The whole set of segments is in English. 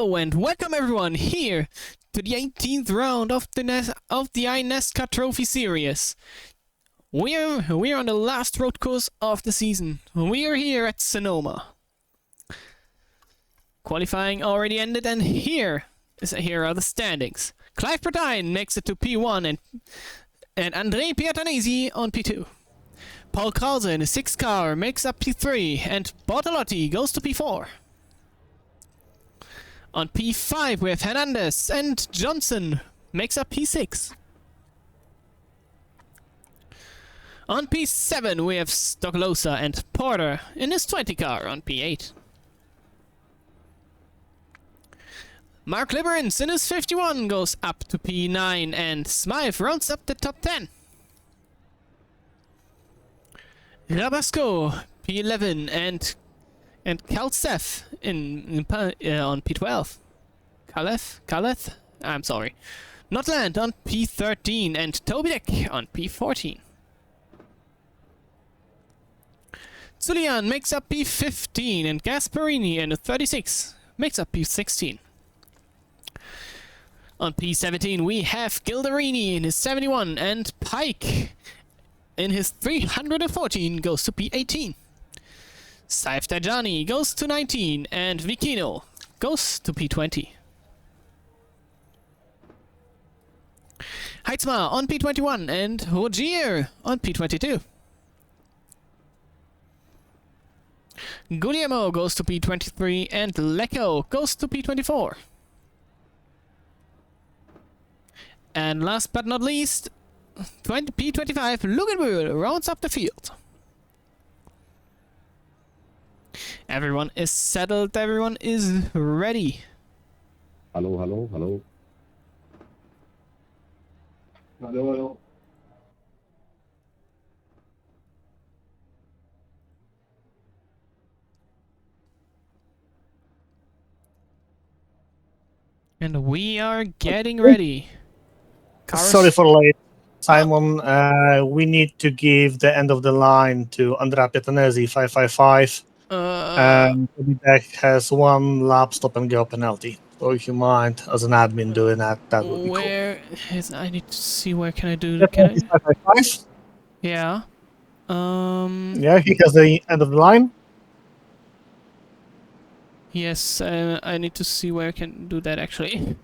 Hello and welcome everyone here to the 18th round of the iNascar Trophy Series. We're on the last road course of the season. We are here at Sonoma. Qualifying already ended, and here are the standings. Clive Bradine makes it to P1 and Andrei Piatanesi on P2. Paul Krause in his 6th car makes up P3 and Bortolotti goes to P4. On P5 we have Hernandez and Johnson makes up P6. On P7 we have Stoklosa and Porter in his 20 car on P8. Mark Liberens in his 51 goes up to P9 and Smythe rounds up the top 10. Rabasco P11 and Kalsef on P12. Kaleth? I'm sorry. Notland on P13 and Tobidek on P14. Zulian makes up P15 and Gasparini in 36 makes up P16. On P17 we have Gildarini in his 71 and Pike in his 314 goes to P18. Saif Dajani goes to 19 and Vikino goes to P20. Heitzma on P21 and Rogier on P22. Guglielmo goes to P23 and Lecco goes to P24. And last but not least, P25 Lugenbühl rounds up the field. Everyone is settled, everyone is ready. Hello, hello, hello. Hello, hello. And we are getting ready. Sorry for late, Simon. We need to give the end of the line to Andrea Piatanesi 555. The deck has one lap stop and go penalty. So if you mind, as an admin, doing that, that would be cool. Where is? I need to see where can I do. Can Can I? 555. Yeah. Yeah, he has the end of the line. Yes. I need to see where I can do that actually.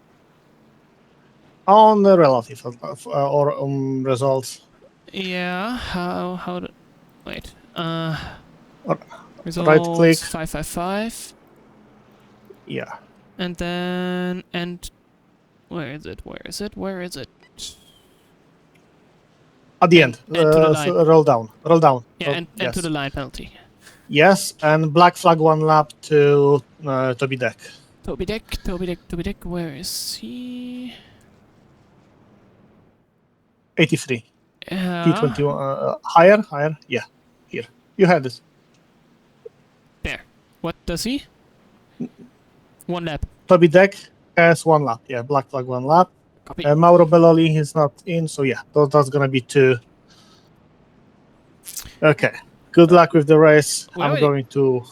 On the relative or results. Yeah. How? Wait. Results. Right click. 555. Yeah. And then where is it? At the end. And to the line. So roll down. Roll down. Yeah, and yes. to the line penalty. Yes, and black flag one lap to Tobidek. Tobidek. Where is he? 83. P21. Higher. Yeah. Here. You had this. There. What does he? 1 lap. Tobidek has 1 lap. Yeah, black flag 1 lap. Copy. Mauro Belloli is not in, so yeah, that's gonna be 2. Okay. Good luck with the race. I'm going to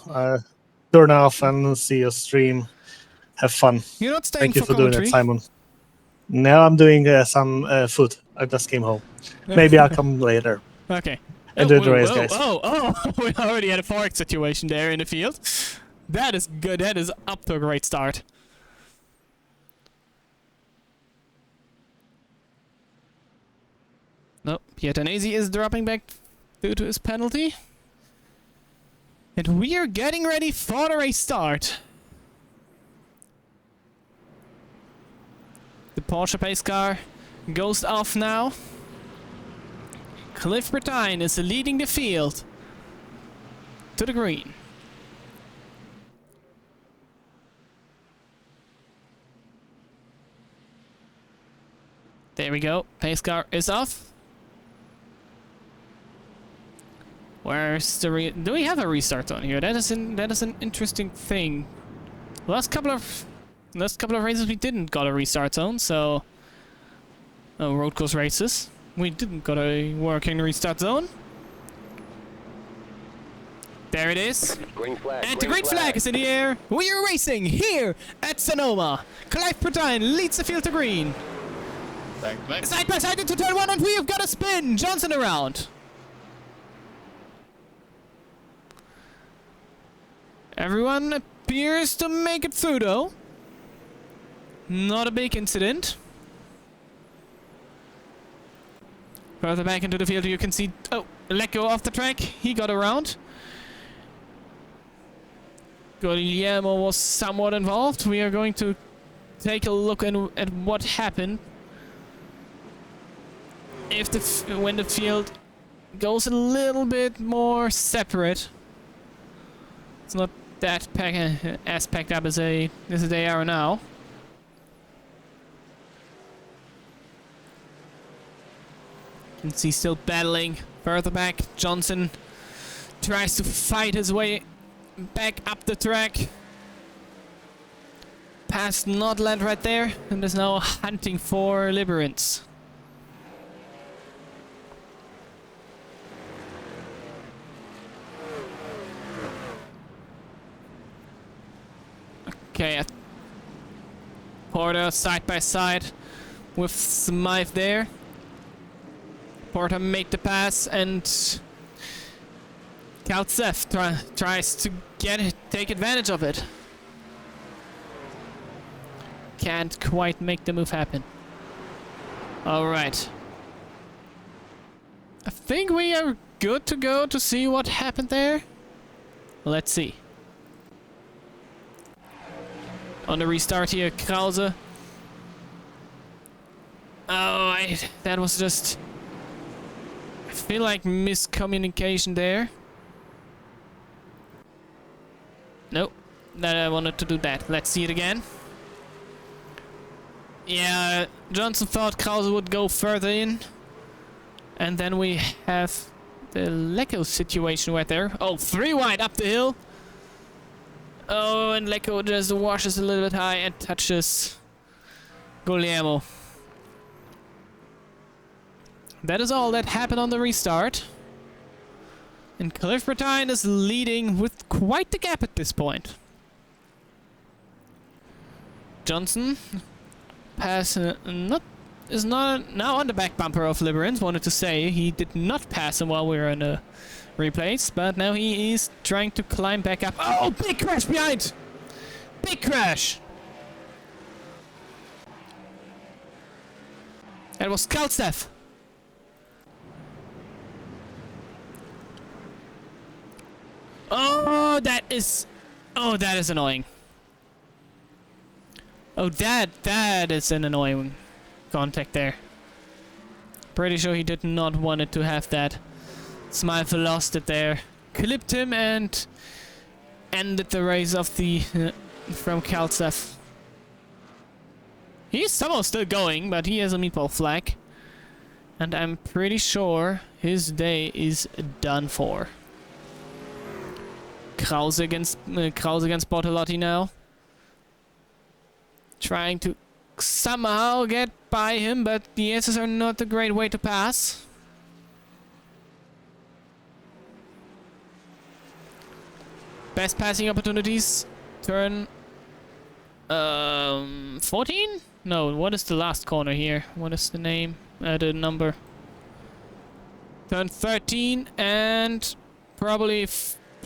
turn off and see your stream. Have fun. You're not staying Thank you for doing commentary? it, Simon. Now I'm doing some food. I just came home. Maybe I'll come later. Okay. Enjoy the race, guys. We already had a fork situation there in the field. That is good. That is up to a great start. No, Piatanesi is dropping back due to his penalty. And we are getting ready for the race start. The Porsche pace car goes off now. Cliff Bradine is leading the field to the green. There we go. Pace car is off. Where's the do we have a restart on here? That is an interesting thing. Last couple of races we didn't got a restart zone, so road course races. We didn't got a working restart zone. There it is. Green flag. And the green flag is in the air. We are racing here at Sonoma. Clive Pertine leads the field to green. Side by side into turn 1, and we have got a spin. Johnson around. Everyone appears to make it through, though. Not a big incident. Further back into the field, you can see... Oh, let go off the track. He got around. Guillermo was somewhat involved. We are going to take a look at what happened. If when the field goes a little bit more separate, it's not that as packed up as they are now. You can see still battling further back. Johnson tries to fight his way back up the track. Pass not land right there, and is now hunting for Liberance. Okay, Porter side by side with Smythe there. Porter made the pass, and Kaltsev tries to take advantage of it. Can't quite make the move happen. Alright. I think we are good to go to see what happened there. Let's see. On the restart here, Krause. Oh, that was just... I feel like miscommunication there. Nope, that I wanted to do that. Let's see it again. Yeah, Johnson thought Krause would go further in. And then we have the Lecco situation right there. Oh, 3 wide up the hill. Oh, and Lecco just washes a little bit high and touches Guillermo. That is all that happened on the restart. And Cliff Bertine is leading with quite the gap at this point. Johnson is not now on the back bumper of Liberance. Wanted to say he did not pass him while we were in the replays, but now he is trying to climb back up. Oh, big crash behind! Big crash! That was Kaltsev. Oh, that is annoying. Oh, that is an annoying contact there. Pretty sure he did not want it to have that. Smythe lost it there. Clipped him and ended the race of the from Kaltsev. He's somehow still going, but he has a meatball flag. And I'm pretty sure his day is done for. Krause against Bortolotti now. Trying to somehow get by him, but the S's are not a great way to pass. Best passing opportunities. Turn 14? No, what is the last corner here? What is the name? The number. Turn 13 and probably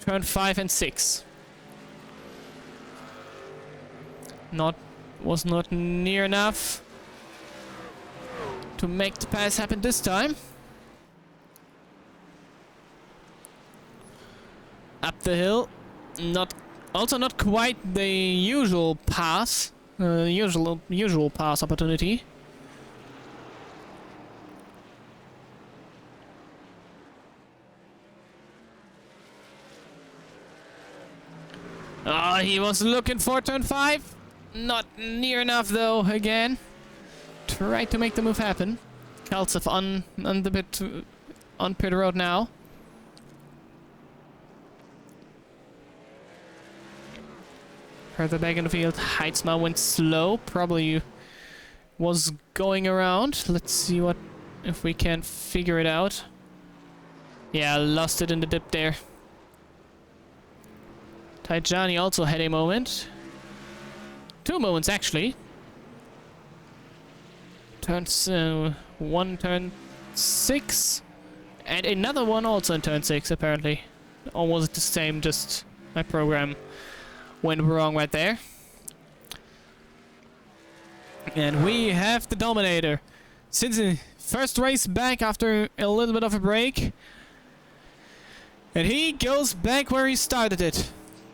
turn 5 and 6. Was not near enough to make the pass happen this time. Up the hill, also not quite the usual pass, usual pass opportunity. Oh, he was looking for turn 5. Not near enough though, again. Tried to make the move happen. Kaltsev on pit road now. Further back in the field, Heitzma went slow. Probably was going around. Let's see if we can figure it out. Yeah, lost it in the dip there. Tajani also had a moment. 2 moments, actually. One turn 6. And another one also in turn 6, apparently. Almost the same, just my program went wrong right there. And we have the Dominator. Since the first race back after a little bit of a break. And he goes back where he started it.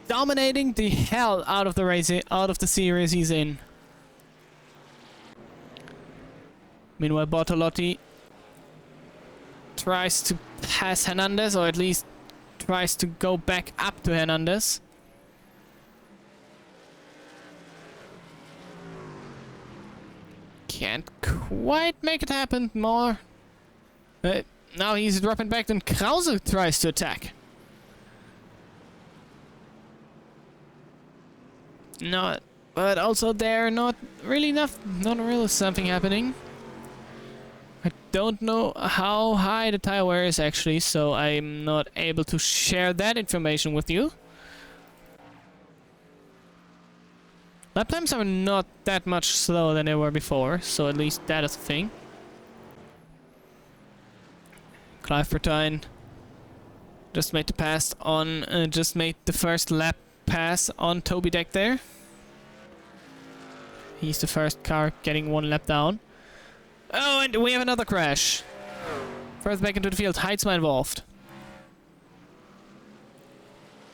Dominating the hell out of the race, out of the series he's in. Meanwhile, Bortolotti tries to pass Hernandez, or at least tries to go back up to Hernandez. Can't quite make it happen more. Now he's dropping back, then Krause tries to attack. No, but also there, not really something happening. I don't know how high the tire wear is actually, so I'm not able to share that information with you. Lap times are not that much slower than they were before, so at least that is a thing. Clive Bertine just made the pass on, just made the first lap pass on Toby Deck there. He's the first car getting 1 lap down. Oh, and we have another crash. First back into the field, Heitzma involved.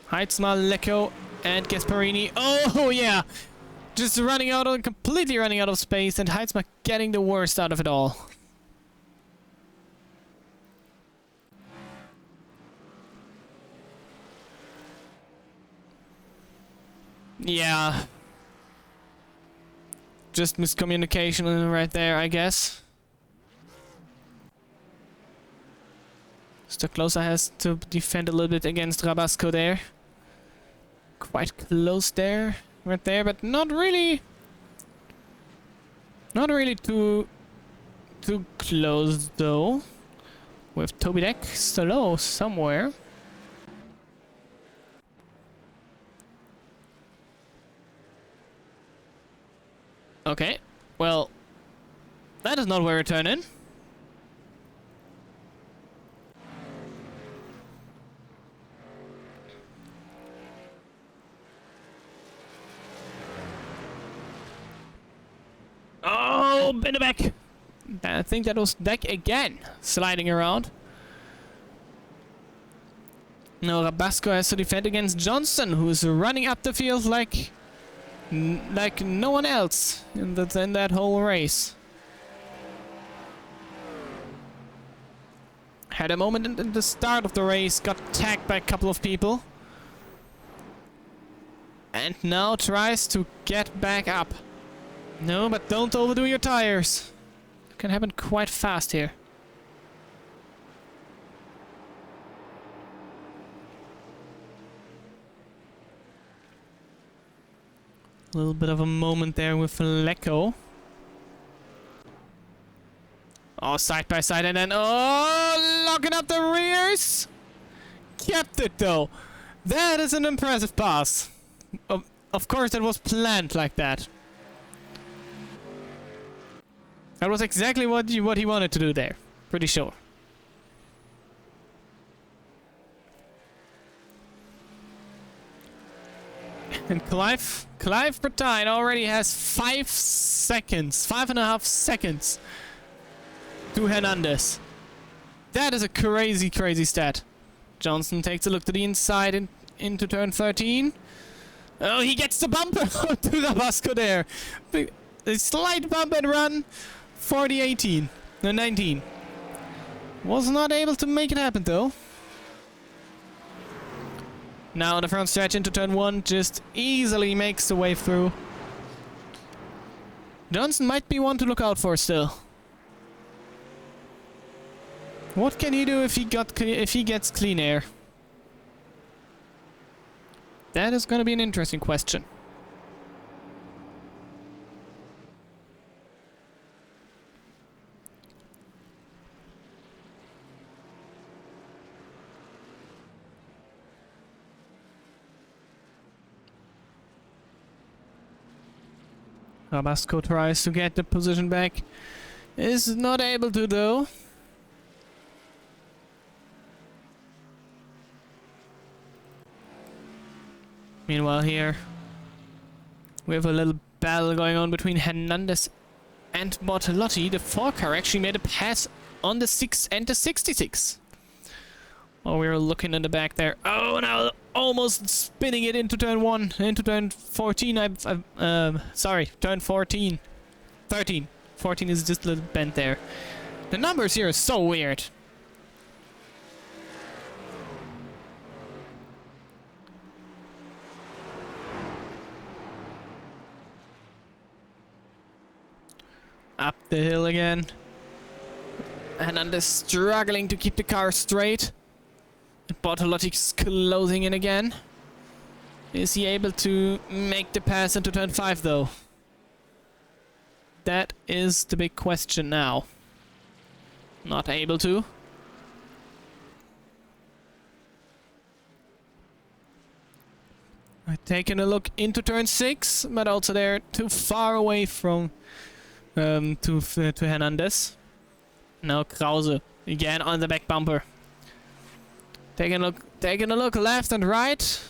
Heitzma, Lecco, and Gasparini. Oh, yeah! Just completely running out of space, and Heitzma getting the worst out of it all. Yeah. Just miscommunication right there, I guess. Stoklosa has to defend a little bit against Rabasco there. Quite close there, right there, but not really too close though. With Toby Deck slow somewhere. Okay, well, that is not where we turn in. Oh, Binnebeck! I think that was Deck again, sliding around. Now Rabasco has to defend against Johnson, who is running up the field like no one else in that whole race. Had a moment in the start of the race, got tagged by a couple of people. And now tries to get back up. No, but don't overdo your tires. It can happen quite fast here. A little bit of a moment there with Lecco. Oh, side by side, and then locking up the rears. Kept it though. That is an impressive pass. Of course, that was planned like that. That was exactly what he wanted to do there. Pretty sure. And Clive Bertine already has 5 seconds, 5.5 seconds to Hernandez. That is a crazy, crazy stat. Johnson takes a look to the inside into turn 13. Oh, he gets the bumper to the Vasco there. A slight bump and run for the 18. No, 19. Was not able to make it happen though. Now on the front stretch into turn 1, just easily makes the way through. Johnson might be one to look out for still. What can he do if he gets clean air? That is going to be an interesting question. Rabasco tries to get the position back. Is not able to though. Meanwhile here, we have a little battle going on between Hernandez and Bortolotti. The 4 car actually made a pass on the 6 and the 66. Oh, we were looking in the back there. Oh, now almost spinning it into turn 1, into turn 14. Sorry, turn 14. 13. 14 is just a little bent there. The numbers here are so weird. Up the hill again. Hernandez struggling to keep the car straight. Bortolotti's closing in again. Is he able to make the pass into turn 5 though? That is the big question now. Not able to. Taking a look into turn 6, but also they're too far away from to Hernandez. Now Krause again on the back bumper. Taking a look left and right.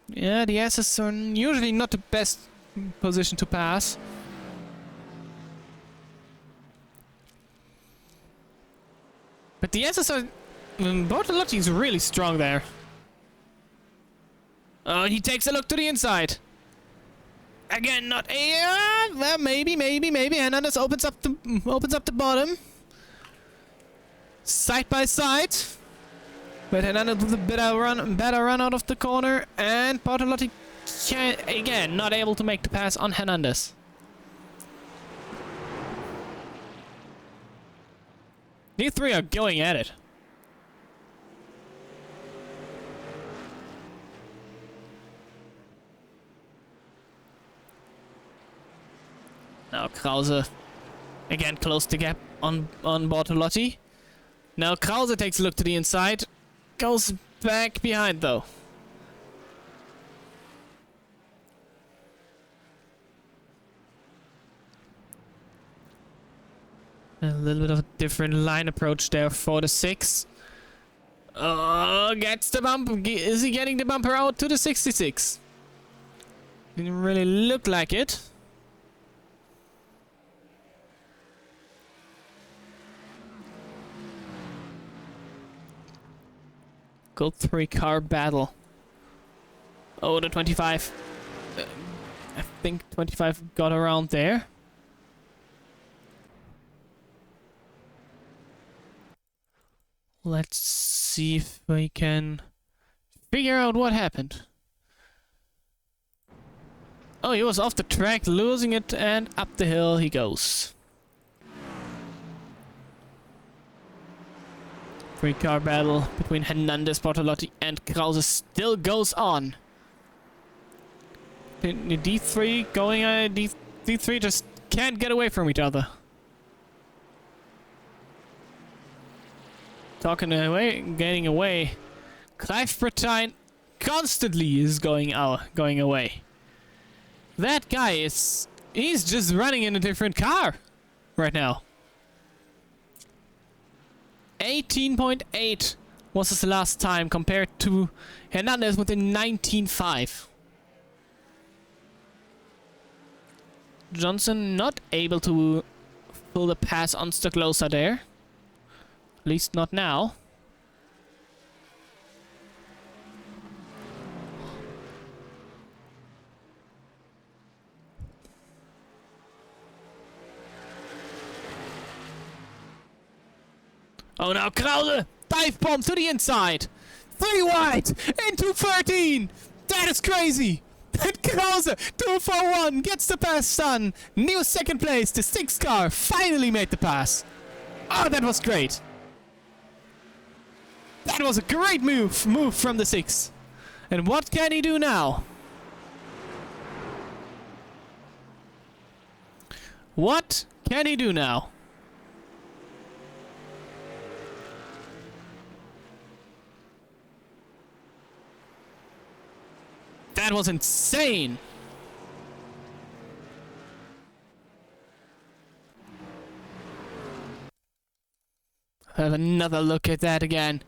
Yeah, the S's are usually not the best position to pass. But the S's are... Bortolotti is really strong there. Oh, he takes a look to the inside. Again, not... well, maybe. Hernandez opens up the bottom. Side by side. But Hernandez with a better run out of the corner. And Bortolotti, again, not able to make the pass on Hernandez. These 3 are going at it. Now Krause again closed the gap on Bortolotti. Now Krause takes a look to the inside. Goes back behind though. A little bit of a different line approach there for the 6. Oh, gets the bump. Is he getting the bumper out to the 66? Didn't really look like it. Good 3-car battle. Oh, the 25. I think 25 got around there. Let's see if we can figure out what happened. Oh, he was off the track, losing it, and up the hill he goes. 3-car battle between Hernandez, Bortolotti, and Krause still goes on. The D3 going, D3 just can't get away from each other. Talking away, getting away. Clive Bretine constantly is going away. That guy he's just running in a different car right now. 18.8 was his last time compared to Hernandez with a 19.5. Johnson not able to pull the pass on Stoklosa there. At least not now. Oh, now Krause! Dive bomb to the inside! 3 wide! Into 13! That is crazy! And Krause, 241, gets the pass done! New 2nd place, the 6th car finally made the pass! Oh, that was great! That was a great move from the 6. And what can he do now? What can he do now? That was insane! Have another look at that again.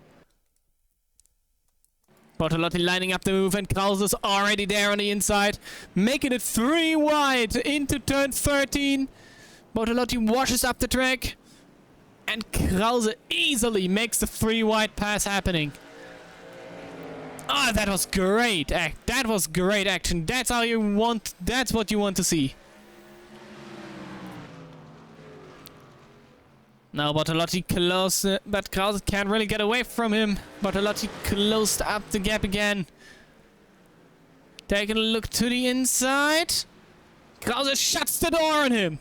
Bortolotti lining up the move, and Krause is already there on the inside, making it 3 wide into turn 13. Bortolotti washes up the track, and Krause easily makes the 3 wide pass happening. Ah, that was great. That was great action. That's how you want. That's what you want to see. Now Bortolotti close, but Krause can't really get away from him. Bortolotti closed up the gap again. Taking a look to the inside. Krause shuts the door on him.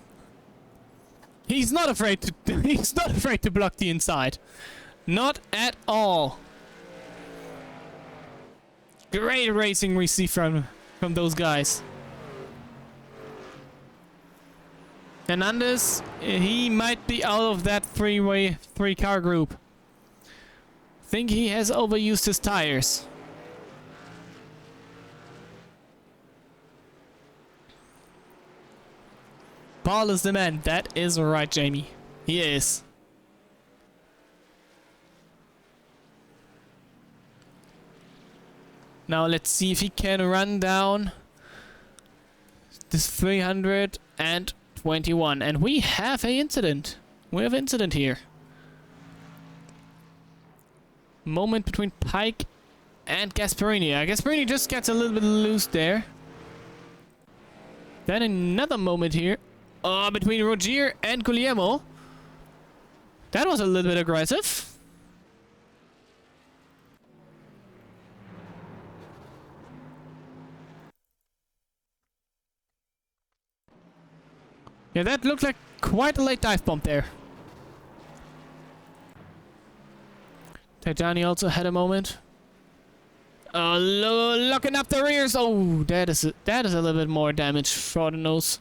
He's not afraid to. He's not afraid to block the inside. Not at all. Great racing we see from those guys. Hernandez, he might be out of that 3-car group. Think he has overused his tires. Paul is the man. That is right, Jamie. He is. Now let's see if he can run down this 321. And we have an incident. We have an incident here. Moment between Pike and Gasparini. Gasparini just gets a little bit loose there. Then another moment here. Between Rogier and Guglielmo. That was a little bit aggressive. Yeah, that looked like quite a late dive bomb there. Tajani also had a moment. Locking up the rears. Oh, that is a little bit more damage for the nose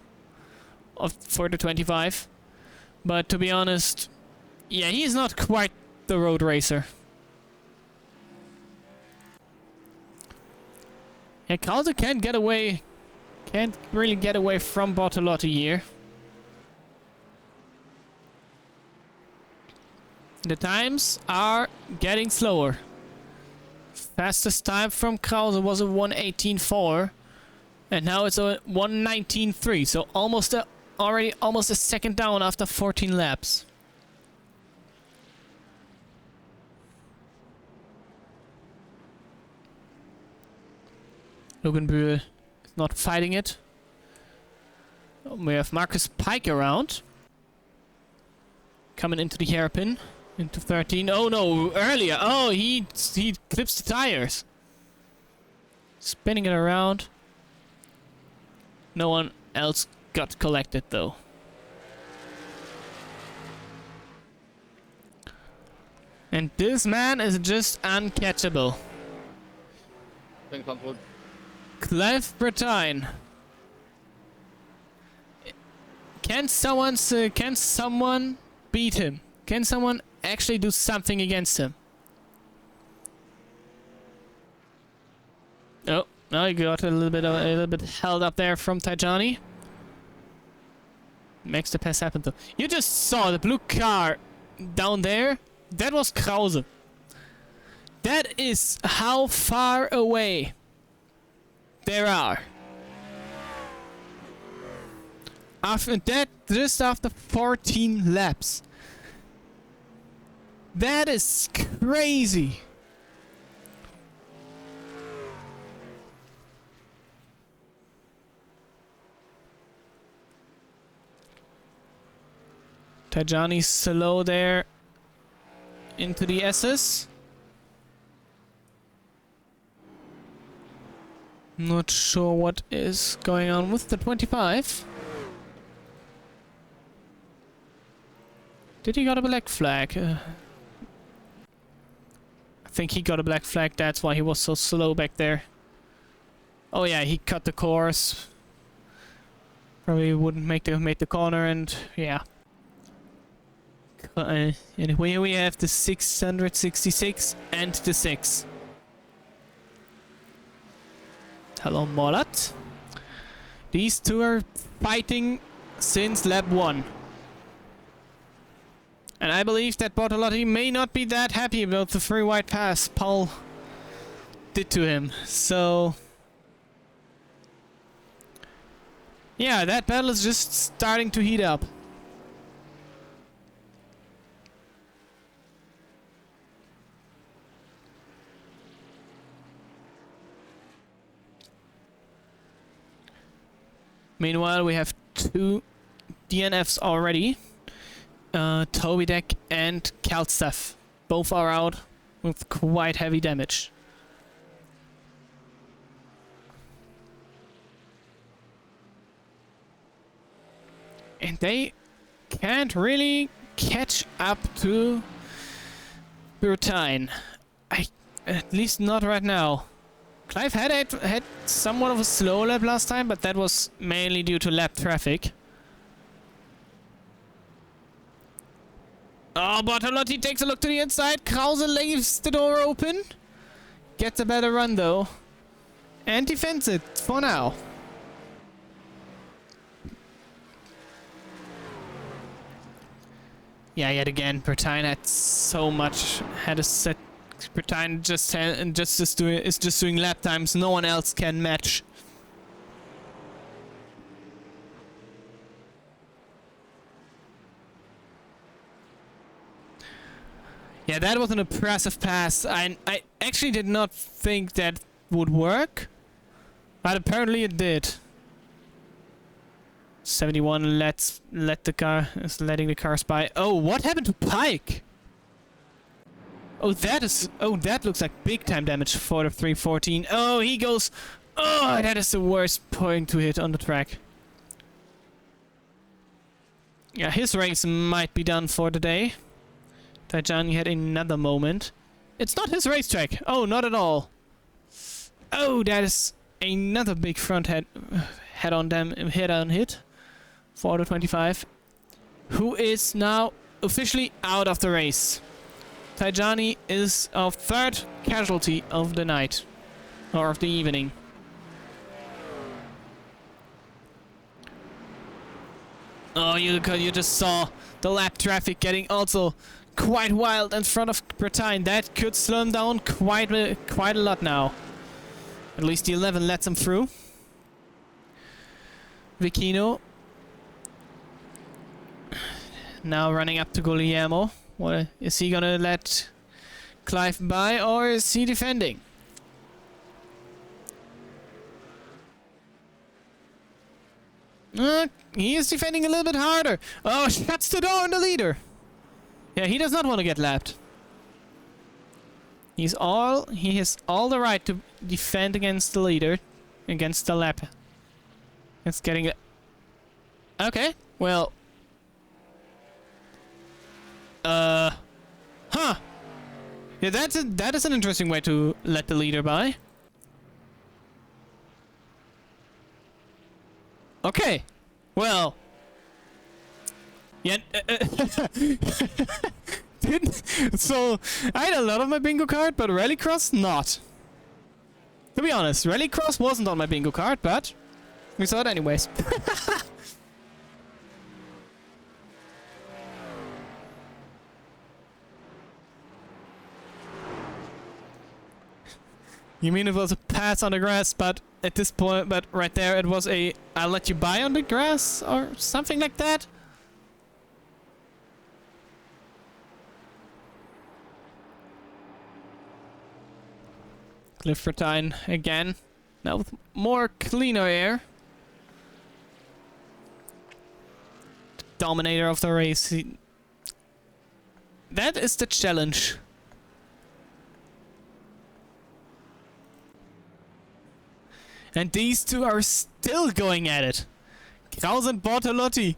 for the 25. But to be honest, yeah, he's not quite the road racer. Yeah, Krause can't get away. Can't really get away from Bortolotti here. The times are getting slower. Fastest time from Krause was a 1:18.4, and now it's a 1:19.3. So already almost a second down after 14 laps. Lugenbühl is not fighting it. We have Marcus Pike around. Coming into the hairpin. Into 13. Oh no, earlier. Oh, he clips the tires. Spinning it around. No one else got collected though. And this man is just uncatchable. Clive Bretagne. Can someone beat him? Can someone actually do something against him? Oh, now he got a little bit held up there from Tajani. Makes the pass happen though. You just saw the blue car down there. That was Krause. That is how far away they are. After that, just after 14 laps. That is crazy. Tajani slow there into the S's. Not sure what is going on with the 25. Did he got a black flag? I think he got a black flag. That's why he was so slow back there. Oh yeah, he cut the course. Probably wouldn't make the corner, and yeah. Anyway, we have the 666 and the 6. Hello, Molat. These two are fighting since lap 1. And I believe that Bortolotti may not be that happy about the free wide pass Paul did to him. So yeah, that battle is just starting to heat up. Meanwhile, we have 2 DNFs already. Toby Deck and Kaltstaff. Both are out with quite heavy damage. And they can't really catch up to Bertine. At least not right now. Clive had somewhat of a slow lap last time, but that was mainly due to lap traffic. Oh, Bortolotti takes a look to the inside. Krause leaves the door open. Gets a better run though. And defends it for now. Yeah, yet again, Bertine had so much, had a set. Bertine is just doing lap times no one else can match. Yeah, that was an impressive pass. I actually did not think that would work, but apparently it did. 71 letting the cars by. Oh, what happened to Pike? Oh, that looks like big time damage for the 314. Oh, he goes. Oh, that is the worst point to hit on the track. Yeah, his race might be done for the day. Tajani had another moment. It's not his racetrack. Oh, not at all. Oh, that is another big front head-on hit for the 25, who is now officially out of the race. Tajani is our 3rd casualty of the night, or of the evening. Oh, you just saw the lap traffic getting also quite wild in front of Bertine. That could slow him down quite a lot now. At least the 11 lets him through. Vicino now running up to Guglielmo. What is he gonna let Clive by, or is he defending? He is defending a little bit harder. Oh, shuts the door on the leader. Yeah, he does not want to get lapped. He has all the right to defend against the leader, against the lap. It's getting it. Okay, well. Huh. Yeah, that is an interesting way to let the leader by. Okay. Well. Yeah. So, I had a lot of my bingo card, but Rallycross not. To be honest, Rallycross wasn't on my bingo card, but we saw it anyways. You mean it was a pass on the grass, but at this point, but right there it was a I'll let you by on the grass or something like that? Cliff Bertine again, now with more cleaner air. The dominator of the race. That is the challenge. And these two are still going at it. Krause and Bortolotti.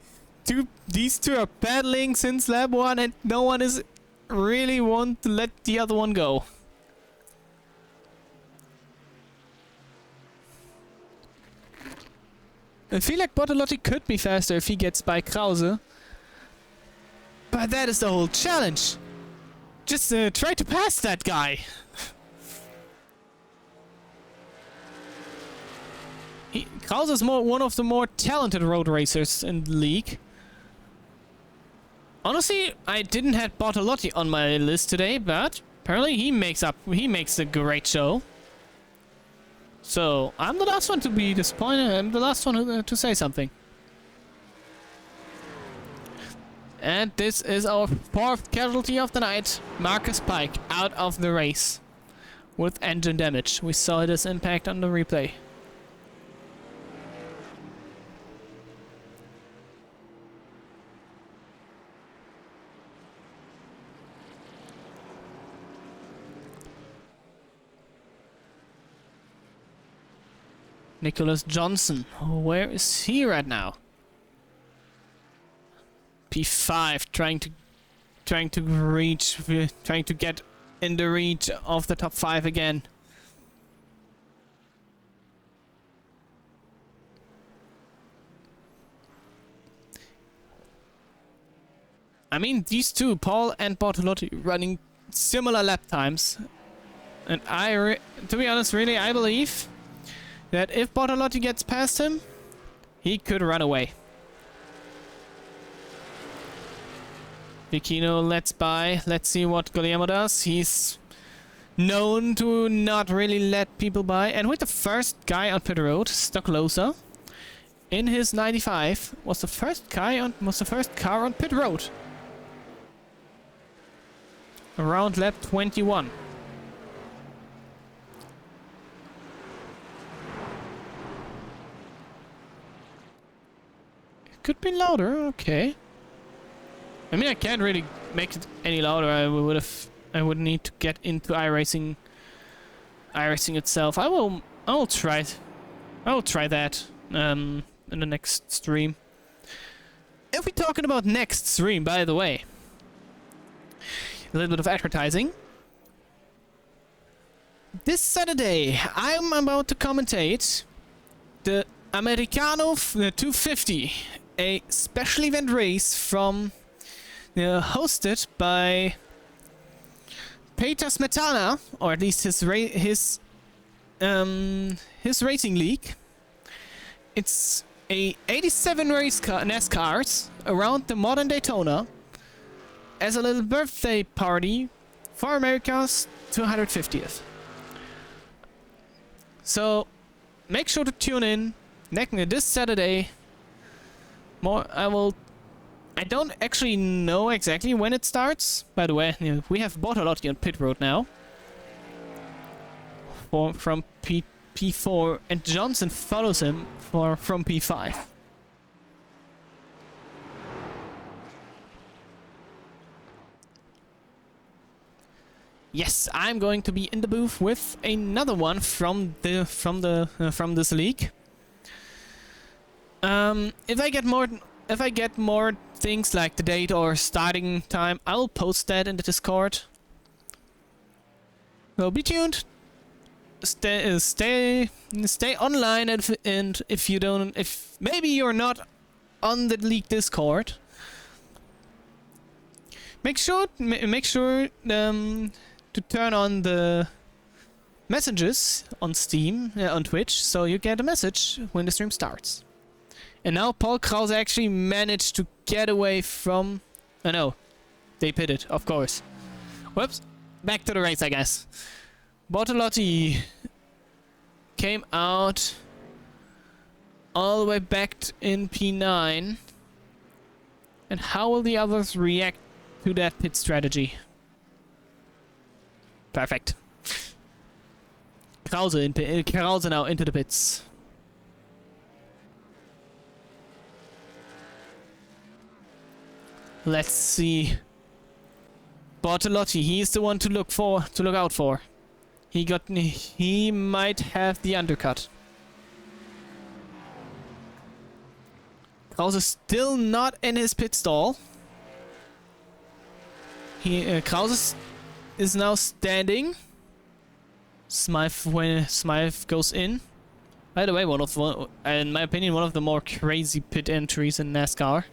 These two are battling since lap 1 and no one is really want to let the other one go. I feel like Bortolotti could be faster if he gets by Krause. But that is the whole challenge. Just try to pass that guy. Krause is one of the more talented road racers in the league. Honestly, I didn't have Bortolotti on my list today, but apparently he makes a great show. So, I'm the last one to be disappointed. I'm the last one to say something. And this is our 4th casualty of the night. Marcus Pike out of the race with engine damage. We saw this impact on the replay. Nicholas Johnson, where is he right now? P5, trying to get in the reach of the top 5 again. I mean, these two, Paul and Bortolotti, running similar lap times, and to be honest, really, I believe that if Bortolotti gets past him, he could run away. Vicino lets by. Let's see what Guglielmo does. He's known to not really let people by. And with the first guy on pit road, Stocklosa, in his 95, was the first car on pit road. Around lap 21. It could be louder, okay. I mean, I can't really make it any louder. I would need to get into iRacing itself. I will try it. I will try that in the next stream. If we're talking about next stream, by the way, a little bit of advertising. This Saturday, I'm about to commentate the Americano 250, a special event race from hosted by Peter Smetana, or at least his racing league. It's a 87 race car, NASCARs around the modern Daytona as a little birthday party for America's 250th. So make sure to tune in this Saturday. I don't actually know exactly when it starts. By the way, we have Bortolotti on pit road now. From P4, and Johnson follows him from P5. Yes, I'm going to be in the booth with another one from this league. If I get more things like the date or starting time, I'll post that in the Discord. So be tuned. Stay online, and if maybe you're not on the league Discord, make sure to turn on the messages on Steam, on Twitch, so you get a message when the stream starts. And now Paul Krause actually managed to get away from... Oh no, they pitted, of course. Whoops, back to the race, I guess. Bortolotti came out all the way back in P9. And how will the others react to that pit strategy? Perfect. Krause now into the pits. Let's see. Bortolotti, he's the one to look out for. He might have the undercut. Krause is still not in his pit stall. Krause is now standing. Smythe goes in. By the way, in my opinion, one of the more crazy pit entries in NASCAR.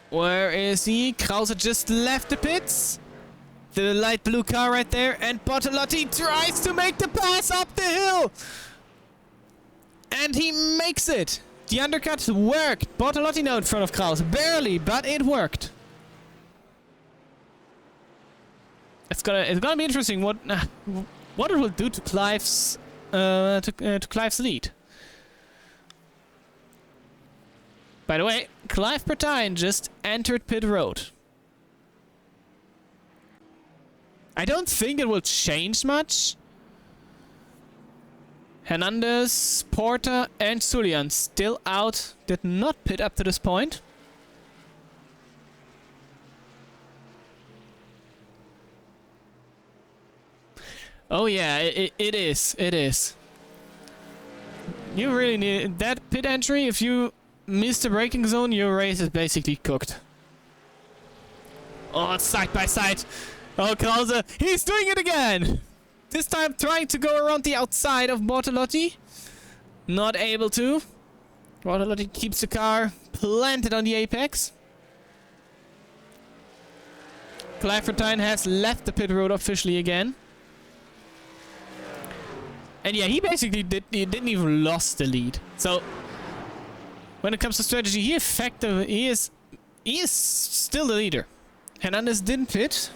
Where is he? Krause just left the pits. The light blue car right there, and Bortolotti tries to make the pass up the hill. And he makes it! The undercut worked! Bortolotti now in front of Krause. Barely, but it worked. It's gonna be interesting what it will do to Clive's Clive's lead. By the way, Clive Bertine just entered pit road. I don't think it will change much. Hernandez, Porter, and Sulian still out. Did not pit up to this point. Oh yeah, it is. It is. You really need that pit entry. If you miss the braking zone, your race is basically cooked. Oh, side by side. Oh, Krause, he's doing it again! This time trying to go around the outside of Bortolotti. Not able to. Bortolotti keeps the car planted on the apex. Clive Bertine has left the pit road officially again. And yeah, he basically didn't even lost the lead. So when it comes to strategy, he is still the leader. Hernandez didn't pit.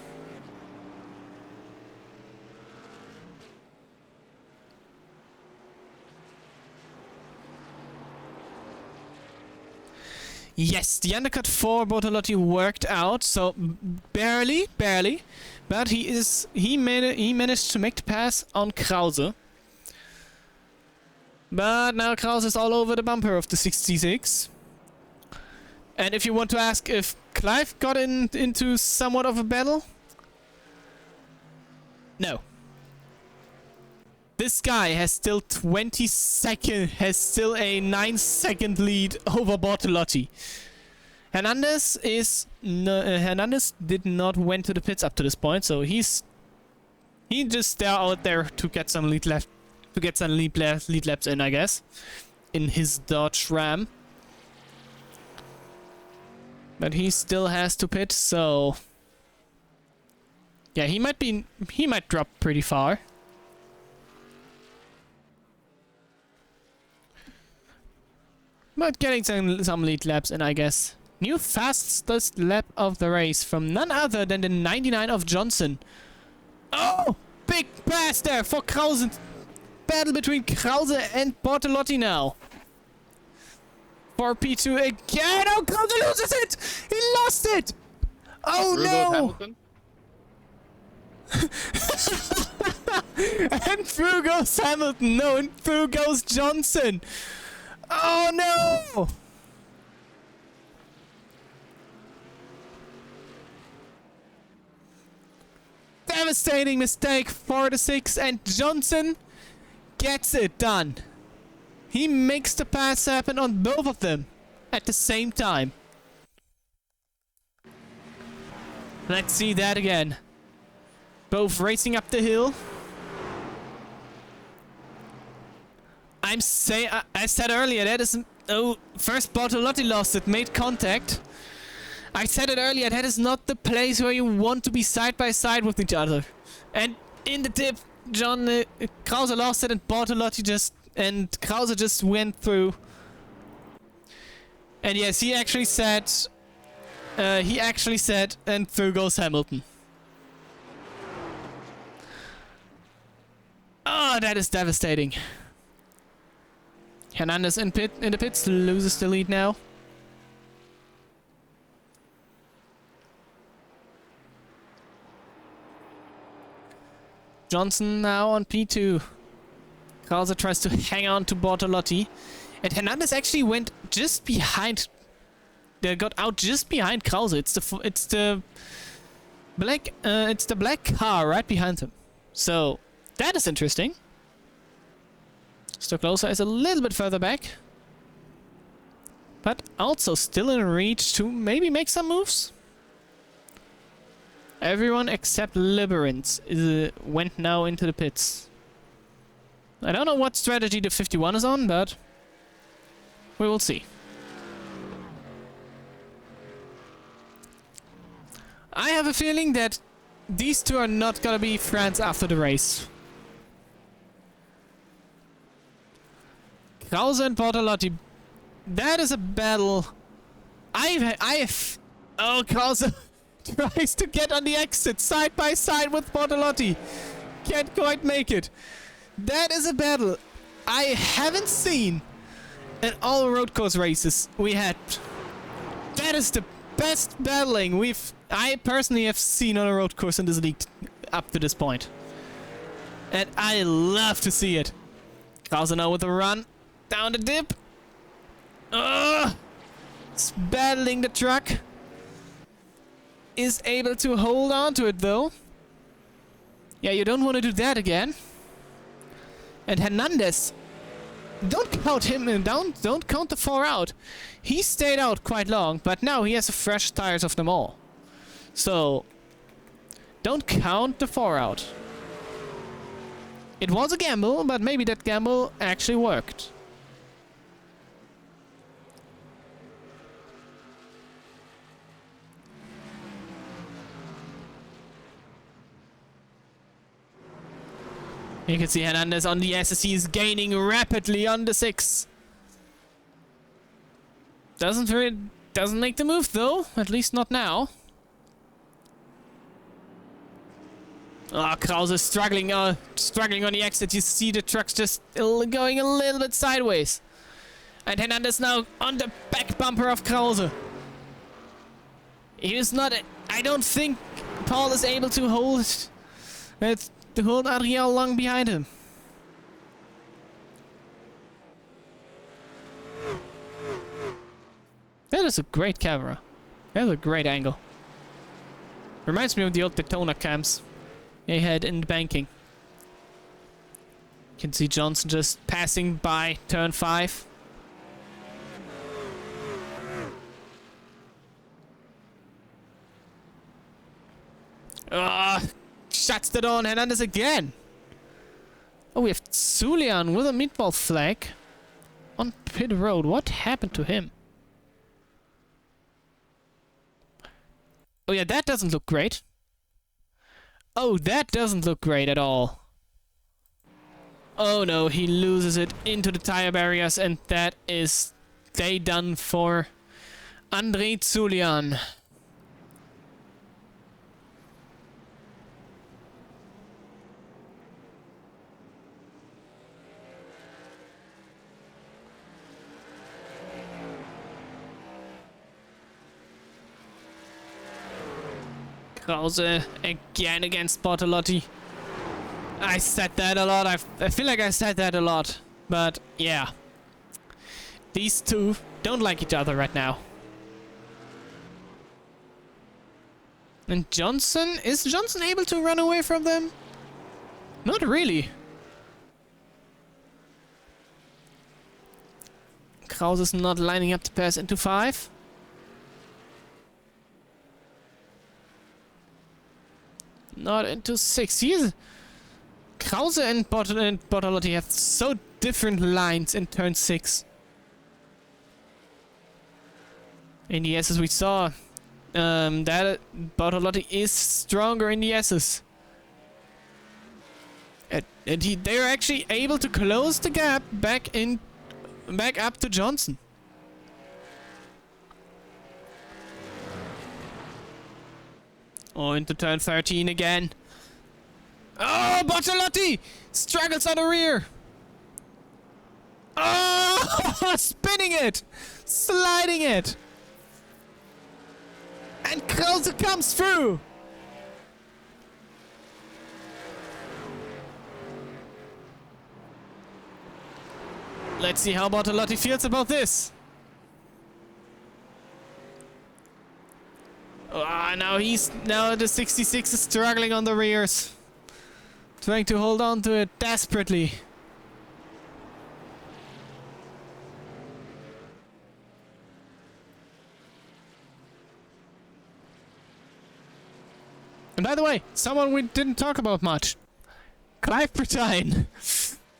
Yes, the undercut for Bortolotti worked out, so barely, but he managed to make the pass on Krause. But now Krause is all over the bumper of the 66. And if you want to ask if Clive got into somewhat of a battle, no. This guy has still 20 seconds, has still a 9-second lead over Bortolotti. Hernandez did not went to the pits up to this point, so he just out there to get some lead laps in, I guess, in his Dodge Ram. But he still has to pit, so yeah, he might drop pretty far. But getting some lead laps in, I guess. New fastest lap of the race from none other than the 99 of Johnson. Oh! Big pass there for Krause. Battle between Krause and Bortolotti now. For P2 again. Oh, Krause loses it! He lost it! Oh no! And through goes Hamilton. No, and through goes Johnson. Oh no! Devastating mistake for the 6, and Johnson gets it done. He makes the pass happen on both of them at the same time. Let's see that again. Both racing up the hill. I said earlier that is first Bortolotti lost it, made contact. I said it earlier, that is not the place where you want to be side by side with each other. And in the dip, Krause lost it, and Krause just went through. And yes, he actually said, and through goes Hamilton. Oh, that is devastating. Hernandez in the pits loses the lead now. Johnson now on P2. Krause tries to hang on to Bortolotti, and Hernandez actually went just behind. They got out just behind Krause. It's the black car right behind him. So that is interesting. Stoklosa is a little bit further back, but also still in reach to maybe make some moves. Everyone except Liberance went now into the pits. I don't know what strategy the 51 is on, but we will see. I have a feeling that these two are not gonna be friends after the race. Krause and Bortolotti. That is a battle. I've. Oh, Krause tries to get on the exit side by side with Bortolotti. Can't quite make it. That is a battle I haven't seen in all road course races we had. That is the best battling I personally have seen on a road course in this league up to this point. And I love to see it. Krause now with a run down the dip. It's battling the truck. Is able to hold on to it though. Yeah, you don't want to do that again. And Hernandez, don't count him in. Don't count the 4 out. He stayed out quite long, but now he has the fresh tires of them all. So don't count the 4 out. It was a gamble, but maybe that gamble actually worked. You can see Hernandez on the S. He is gaining rapidly on the 6. Doesn't make the move though, at least not now. Oh, Krause is struggling on the exit. You see the truck's just going a little bit sideways. And Hernandez now on the back bumper of Krause. He is not. I don't think Paul is able to hold it. To hold Adriel long behind him. That is a great camera. That's a great angle. Reminds me of the old Daytona cams they had in the banking. You can see Johnson just passing by turn 5. Shuts the door on Hernandez again. Oh, we have Zulian with a meatball flag on pit road. What happened to him? Oh yeah, that doesn't look great. Oh, that doesn't look great at all. Oh no, he loses it into the tire barriers, and that is day done for André Zulian. Krause again against Bortolotti. I said that a lot. I feel like I said that a lot. But yeah. These two don't like each other right now. And Johnson? Is Johnson able to run away from them? Not really. Krause is not lining up to pass into 5. Not into 6. Krause and Bortolotti have so different lines in turn 6. In the S's we saw that Bortolotti is stronger in the S's. And they're actually able to close the gap back up to Johnson. Oh, into turn 13 again. Oh, Bortolotti struggles on the rear. Oh, spinning it, sliding it. And Krause comes through. Let's see how Bortolotti feels about this. Now the 66 is struggling on the rears. Trying to hold on to it desperately. And by the way, someone we didn't talk about much. Clive Bertine.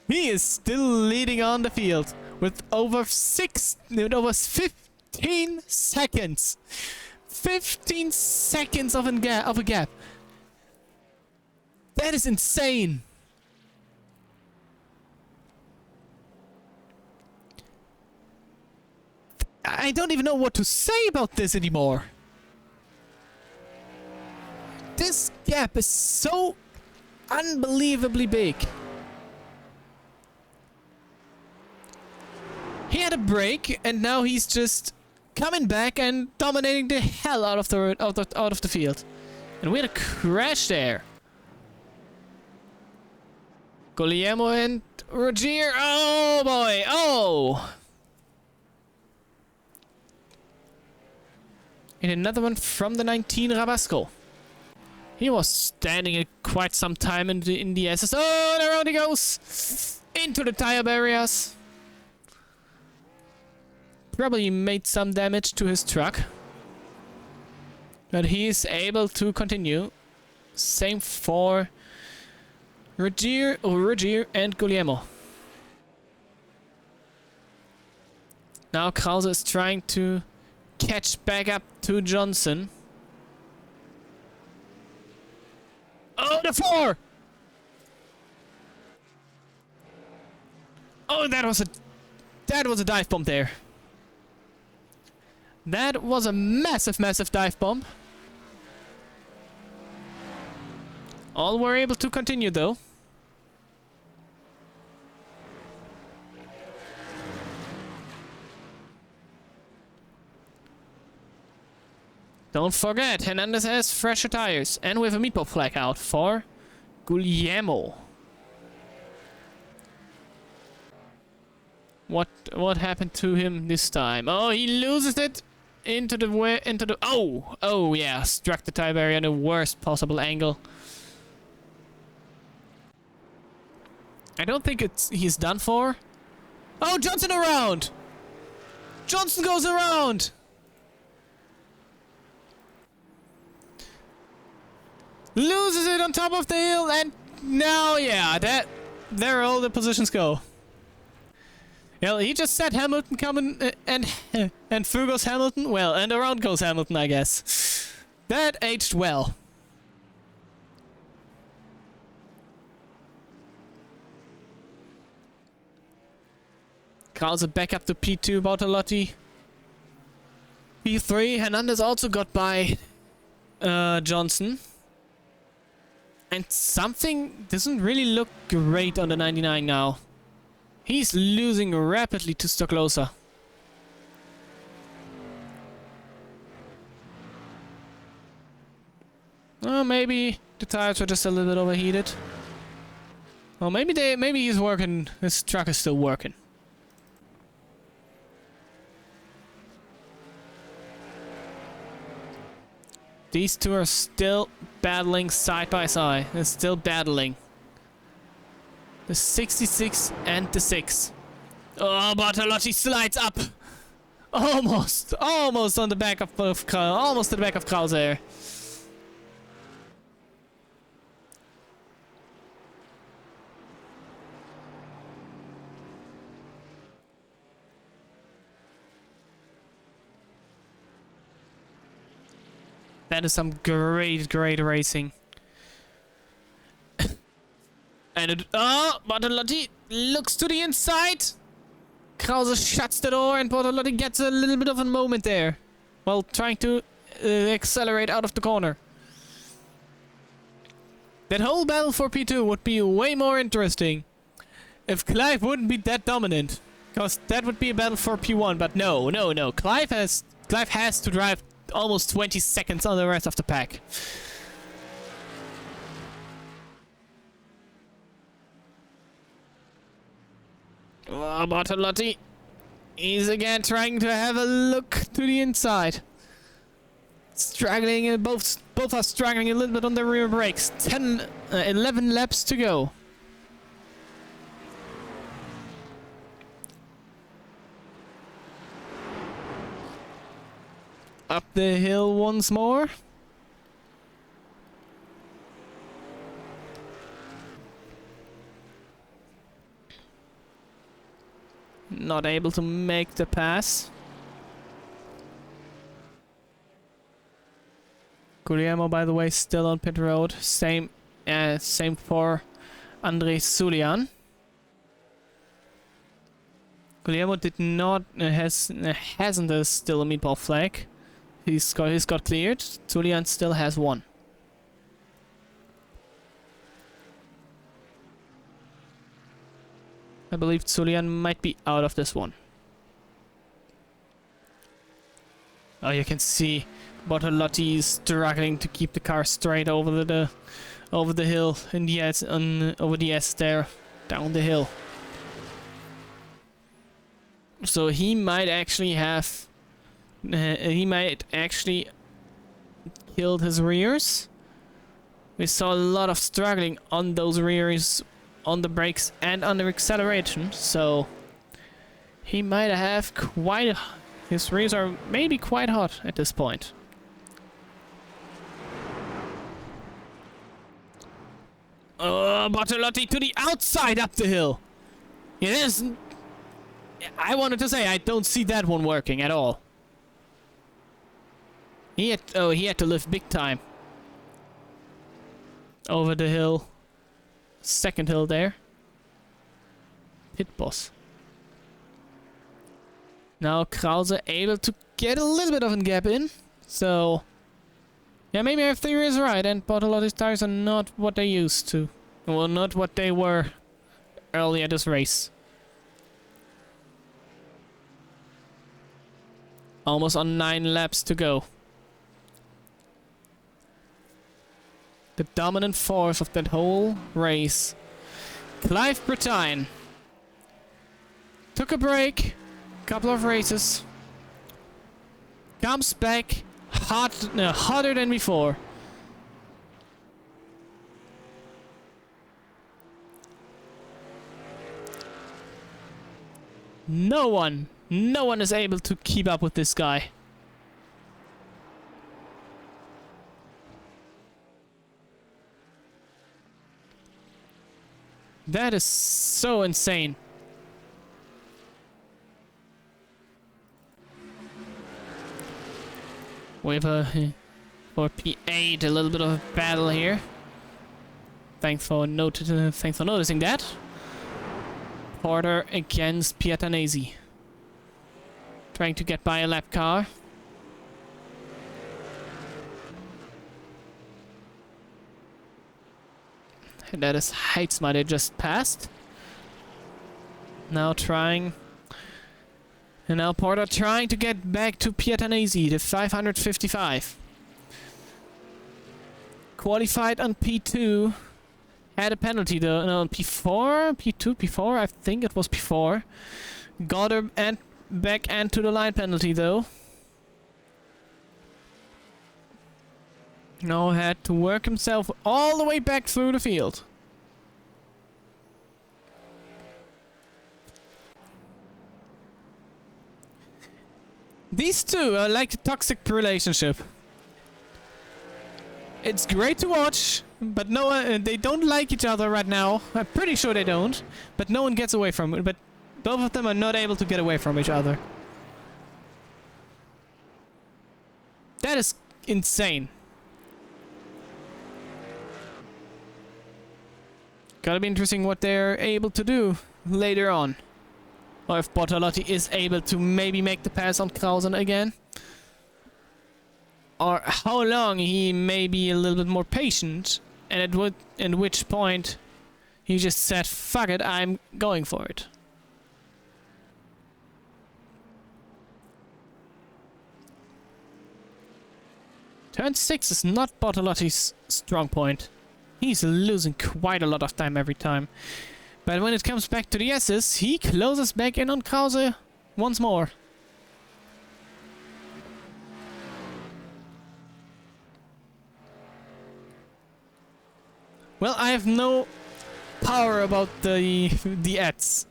He is still leading on the field with over 15 seconds. 15 seconds of a gap. That is insane. I don't even know what to say about this anymore. This gap is so unbelievably big. He had a break, and now he's just coming back and dominating the hell out of the field. And we had a crash there. Guglielmo and Rogier. Oh boy. Oh. And another one from the 19 Rabasco. He was standing it quite some time in the SS. Oh, and around he goes. Into the tire barriers. Probably made some damage to his truck. But he is able to continue. Same for Rogier and Guglielmo. Now Krause is trying to catch back up to Johnson. Oh, the 4! Oh, that was a dive bomb there. That was a massive, massive dive bomb. All were able to continue though. Don't forget, Hernandez has fresher tires, and we have a meatball flag out for Guglielmo. What happened to him this time? Oh, he loses it into the oh yeah, struck the tire barrier in the worst possible angle. I don't think he's done for. Oh, Johnson around! Johnson goes around! Loses it on top of the hill, and now, yeah, there all the positions go. Well, he just said Hamilton coming, and through goes Hamilton. Well, and around goes Hamilton, I guess. That aged well. Krause back up to P2, Bartolotti. P3, Hernandez also got by Johnson. And something doesn't really look great on the 99 now. He's losing rapidly to Stoklosa. Oh, maybe the tires were just a little bit overheated. Well, maybe he's working. His truck is still working. These two are still battling side by side. They're still battling. The 66 and the 6. Oh, Bartolotti slides up. Almost on the back of almost to the back of Krause there. That is some great racing. And Bartolotti looks to the inside. Krause shuts the door, and Bartolotti gets a little bit of a moment there while trying to accelerate out of the corner. That whole battle for P2 would be way more interesting if Clive wouldn't be that dominant, because that would be a battle for P1. But no. Clive has to drive almost 20 seconds on the rest of the pack. Oh, Bartolotti. He's again trying to have a look to the inside. Struggling, both are struggling a little bit on the rear brakes. 11 laps to go. Up the hill once more. Not able to make the pass. Guglielmo, by the way, still on pit road. Same for Andrei Sulian. Guillermo did not hasn't still a meatball flag. He's got cleared. Julian still has one. I believe Julian might be out of this one. Oh, you can see Bortolotti is struggling to keep the car straight over the hill, and yes, over the S there, down the hill. So he might actually have, killed his rears. We saw a lot of struggling on those rears, on the brakes and on the acceleration. So he might have quite. His rears are maybe quite hot at this point. Bortolotti to the outside up the hill. It is. I wanted to say I don't see that one working at all. He had to lift big time. Over the hill. Second hill there. Pit boss. Now Krause able to get a little bit of a gap in. So yeah, maybe my theory is right, and Bortolotti's tires are not what they used to. Well, not what they were earlier this race. Almost on 9 laps to go. The dominant force of that whole race. Clive Bretine took a break, couple of races, comes back hotter than before. No one is able to keep up with this guy. That is so insane. We have for P8 a little bit of a battle here. Thanks for noticing that. Porter against Piatanesi. Trying to get by a lap car. And that is Heitzma they just passed. Now Porter trying to get back to Piatanesi, the 555. Qualified on P2. Had a penalty though. No, P4? P2? P4? I think it was P4. Got her back and to the line penalty though. Now had to work himself all the way back through the field. These two are like a toxic relationship. It's great to watch, but they don't like each other right now. I'm pretty sure they don't, but no one gets away from it. But both of them are not able to get away from each other. That is insane. Gotta be interesting what they're able to do later on. Or if Bortolotti is able to maybe make the pass on Krausen again. Or how long he may be a little bit more patient. And at which point he just said, fuck it, I'm going for it. Turn 6 is not Bortolotti's strong point. He's losing quite a lot of time every time. But when it comes back to the S's, he closes back in on Krause once more. Well, I have no power about the ads.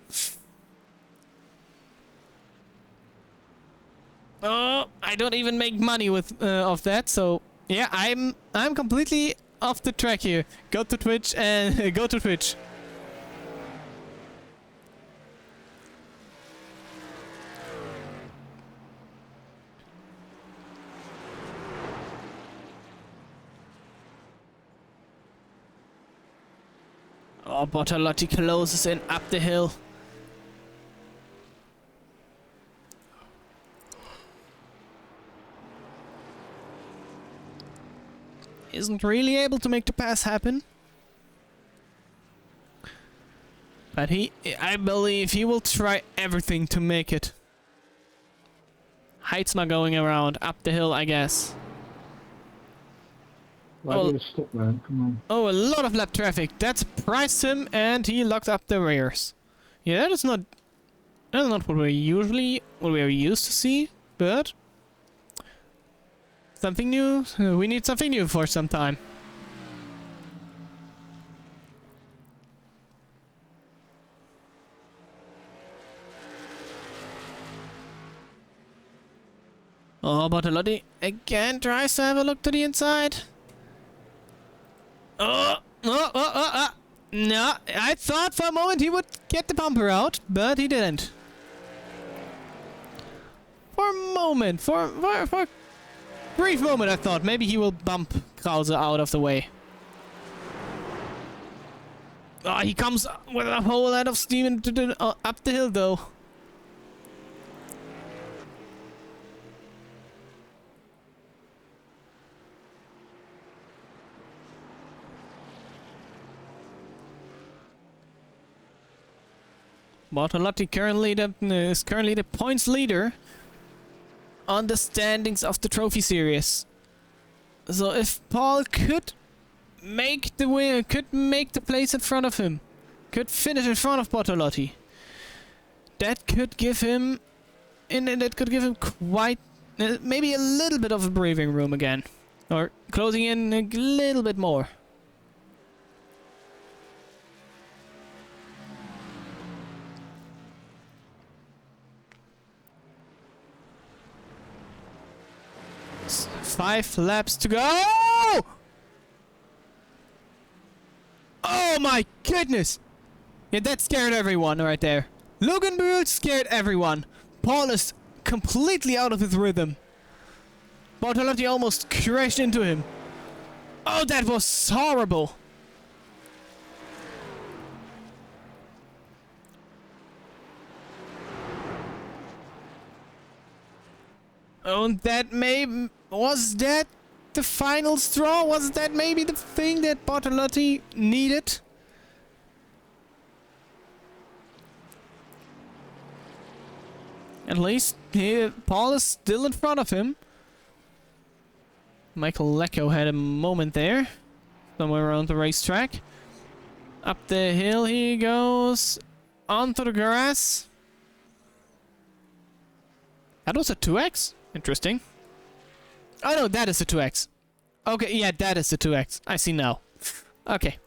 Oh, I don't even make money with of that, so yeah, I'm completely off the track here. Go to Twitch and go to Twitch. Oh, Bortolotti closes in up the hill. isn't really able to make the pass happen. But I believe he will try everything to make it. Heitzma going around, up the hill, I guess. Why do you stop, man? Come on. Oh, a lot of lap traffic. That surprised him, and he locked up the rears. Yeah, that's not what we're used to see, but something new. We need something new for some time. Oh, Bartolotti again tries to have a look to the inside. No, I thought for a moment he would get the bumper out, but he didn't. For a brief moment, I thought maybe he will bump Krause out of the way. Oh, he comes with a whole lot of steam into up the hill, though. Bartolotti is currently the points leader on the standings of the trophy series. So if Paul could make the win, could make the place in front of him, could finish in front of Bartolotti, that could give him, quite maybe a little bit of a breathing room again, or closing in a little bit more. Five laps to go! Oh my goodness! Yeah, that scared everyone right there. Logan Buell scared everyone. Paul is completely out of his rhythm. Bartolotti almost crashed into him. Oh, that was horrible. Oh, was that the final straw? Was that maybe the thing that Bartolotti needed? At least Paul is still in front of him. Michael Lecco had a moment there, somewhere around the racetrack. Up the hill he goes, onto the grass. That was a 2x? Interesting. Oh no, that is a 2x. Okay, yeah, that is a 2x. I see now. Okay.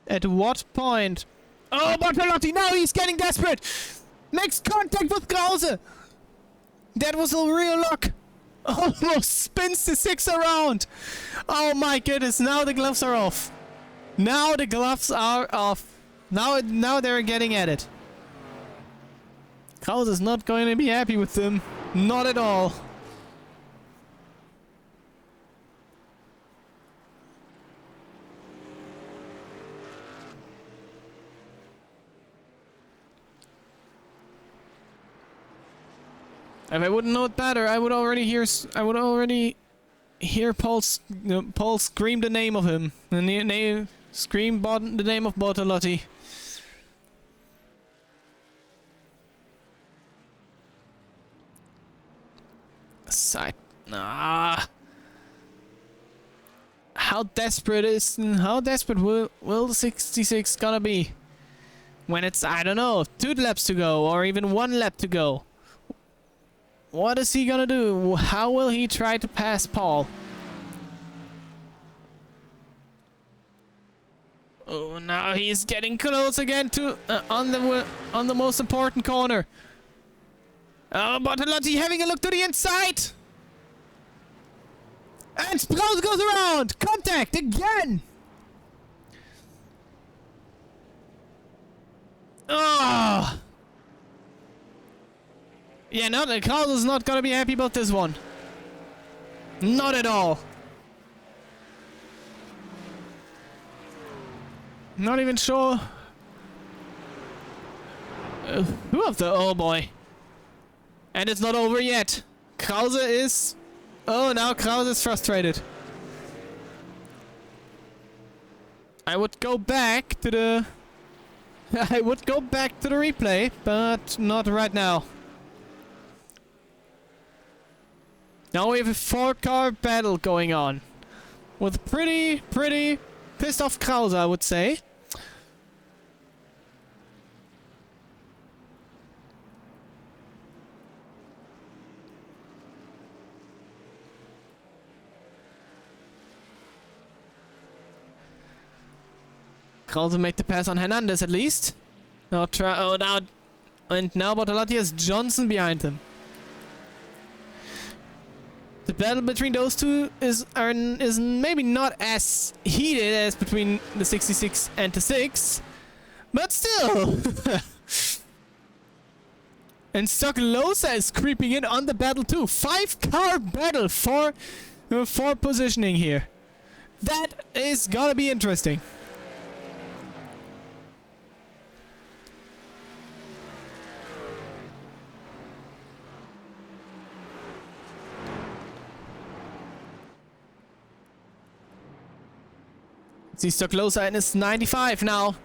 At what point? Oh, Bartolotti, now he's getting desperate! Makes contact with Krause! That was a real lock! Almost spins the 6 around! Oh my goodness, now the gloves are off! Now the gloves are off! Now they're getting at it. Krause is not going to be happy with them. Not at all. If I wouldn't know it better, I would already hear Paul scream the name of him, and scream the name of Bartolotti. Side. How desperate will the 66 gonna be when it's, I don't know, 2 laps to go or even 1 lap to go? What is he gonna do? How will he try to pass Paul? Oh, now he's getting close again to on the most important corner. Oh, Bartolotti having a look to the inside. And Sprouse goes around. Contact again. Oh. Yeah, Carlos is not gonna be happy about this one. Not at all. Not even sure. Who of the... Oh boy. And it's not over yet. Krause is... Oh, now Krause is frustrated. I would go back to the... I would go back to the replay, but not right now. Now we have a 4-car battle going on. With pretty pissed off Krause, I would say. Krause made the pass on Hernandez at least. Now now Bortolotti has Johnson behind him. The battle between those two is maybe not as heated as between the 66 and the 6, but still. And Stoklosa is creeping in on the battle too. 5-car battle for positioning here. That is gonna be interesting. See Stoklosa and it's 95 now.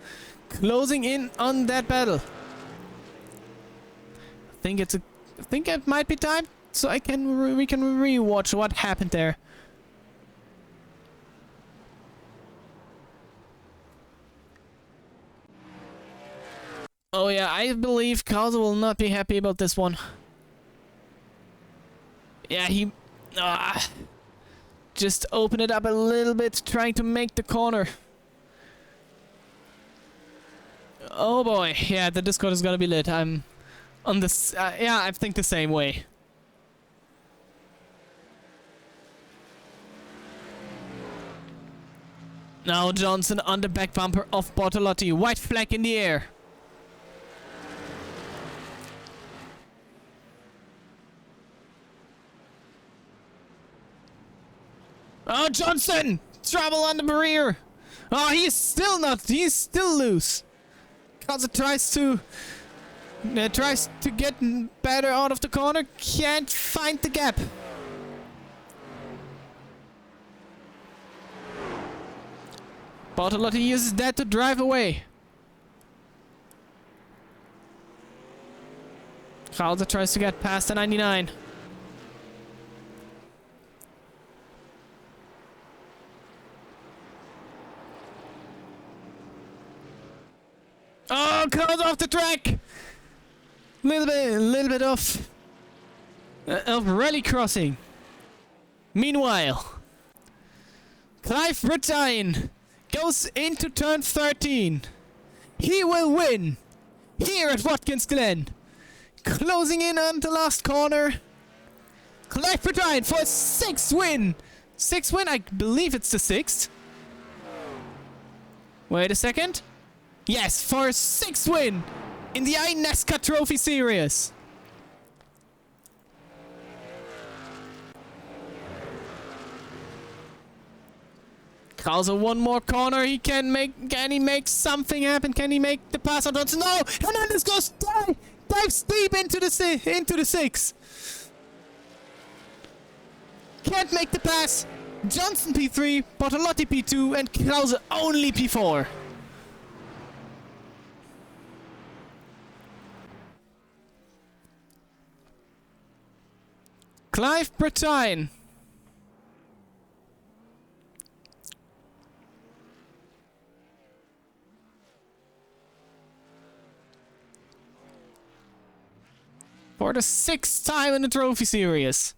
Closing in on that battle. I think it might be time so we can rewatch what happened there. Oh yeah, I believe Krause will not be happy about this one. Yeah, he just open it up a little bit, trying to make the corner. Oh boy, yeah, the Discord is gonna be lit. I'm on this. Yeah, I think the same way. Now Johnson on the back bumper of Bortolotti. White flag in the air. Oh, Johnson! Trouble on the barrier. Oh, he's still loose. Krause tries to get better out of the corner. Can't find the gap. Bortolotti uses that to drive away. Krause tries to get past the 99. Oh, Krause off the track. Little bit of rally crossing. Meanwhile, Clive Brittain goes into turn 13. He will win here at Watkins Glen. Closing in on the last corner. Clive Brittain for a 6th win. 6th win, I believe it's the 6th. Wait a second. Yes, for a 6th win in the INascar Trophy Series. Krause one more corner. He can he make something happen? Can he make the pass on Johnson? No! Hernandez goes dives deep into the 6. Can't make the pass. Johnson P3, Bortolotti P2, and Krause only P4. Clive Brittain. For the 6th time in the Trophy Series.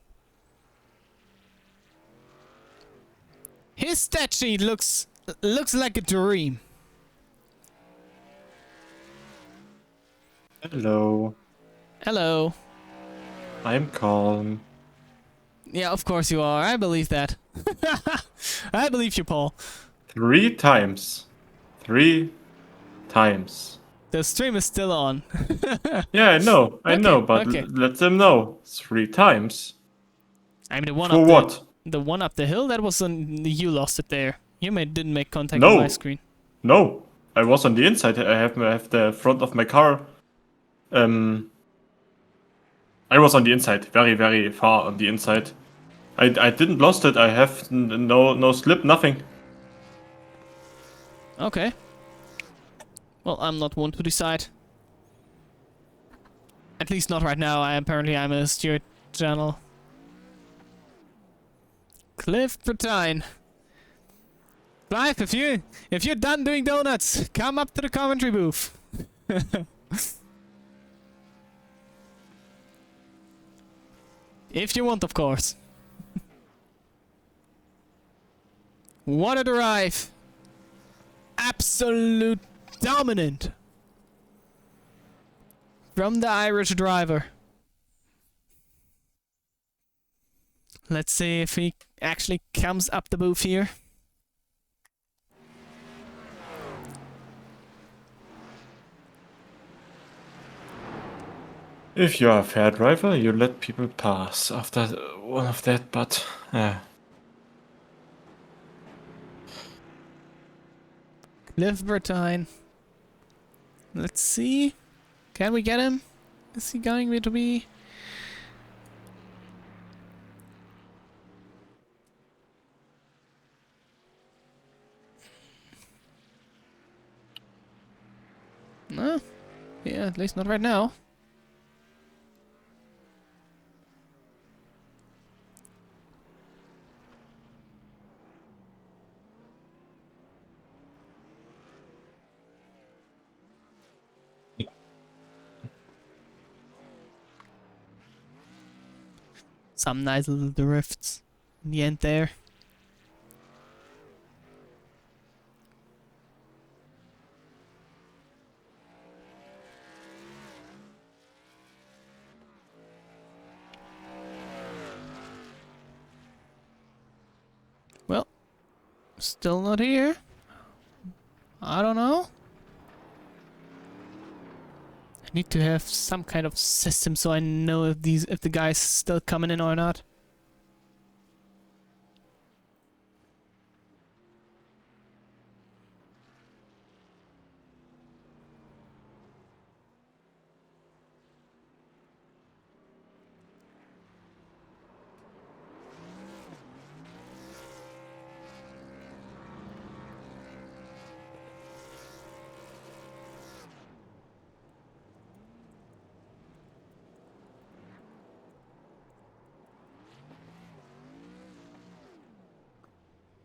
His stat sheet looks like a dream. Hello. Hello. I'm calm. Yeah, of course you are. I believe that. I believe you, Paul. 3 times. 3 times. The stream is still on. Yeah, I know, but okay. let them know 3 times. I mean, the one For up what? the one up the hill, that was you lost it there. You didn't make contact with my screen. No, I was on the inside. I have the front of my car. I was on the inside, very, very far on the inside. I didn't lost it. I have no slip, nothing. Okay. Well, I'm not one to decide. At least not right now. I'm a steer channel. Cliff Bretine. Clive, if you're done doing donuts, come up to the commentary booth. If you want, of course. What a drive! Absolute dominant from the Irish driver. Let's see if he actually comes up the booth here. If you are a fair driver, you let people pass after one of that, but Cliff Bretine. Let's see. Can we get him? Is he going to be? No. Yeah, at least not right now. Some nice little drifts in the end there. Well, still not here. I don't know. I need to have some kind of system so I know if the guy's still coming in or not.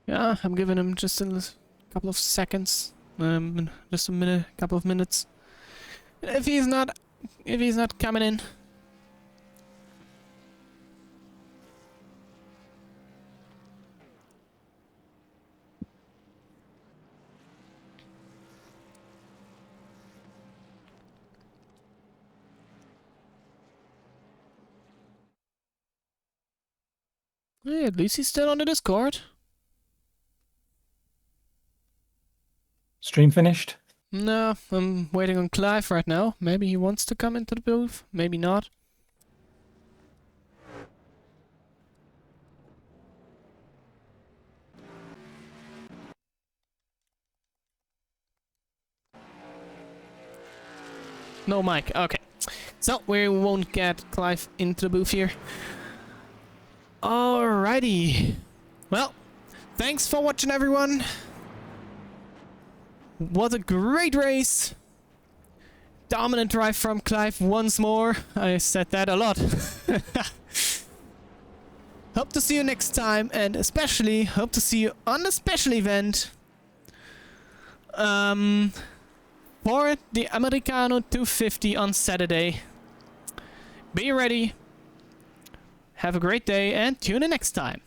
Yeah, I'm giving him just a couple of seconds, just a minute, couple of minutes. If he's not coming in, hey, at least he's still on the Discord. Stream finished? No, I'm waiting on Clive right now. Maybe he wants to come into the booth, maybe not. No mic, okay. So, we won't get Clive into the booth here. Alrighty. Well, thanks for watching, everyone. What a great race. Dominant drive from Clive once more. I said that a lot. Hope to see you next time, and especially hope to see you on the special event. For the Americano 250 on Saturday. Be ready. Have a great day and tune in next time.